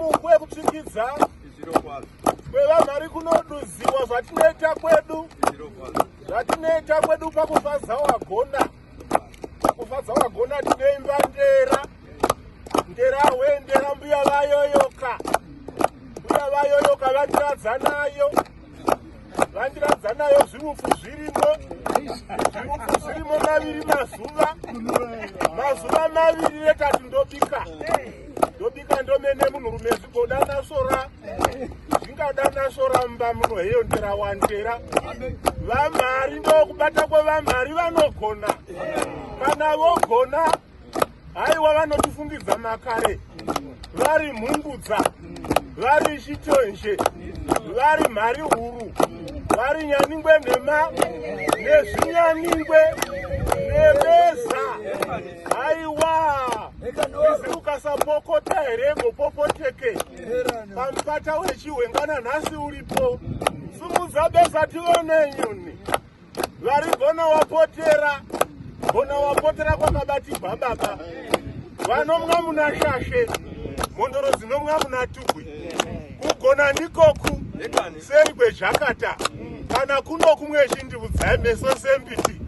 kwe kutsvikidza kwevamhari kunoduziwa zvatinoita kwedu pakufadza wagona. Pakufadza wagona tinoimba ndera mbuya vayoyoka vandiradza nayo zvirufu zvirimo maviri mazuva maviri retatu ndobika ndomene munhurume zvingada nasora mba munoheyondera wandera. Vamhari ndokubata kwevamhari vanogona. Kana vogona haiwa vanotifungidza makare, vari mhungudza, vari chitonje, vari mhari huru, vari nyaningwe nhema nezvinyaningwe neveza. Haiwa izi ukasapokota here ngopopoteke pamupata wechihwengana nhasi uripo. Simudza besa tivone nyoni vari gona wapotera kwakabatirwa baba. Vanomwa muna shashe, mondoro dzinomwa muna tugwi. Kugona ndikoku seri kwezvakata. Kana kuno kumwe chindibudzai meso sembiti,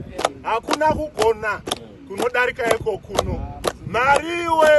hakuna kugona kunodarika iko kuno. Mariwe!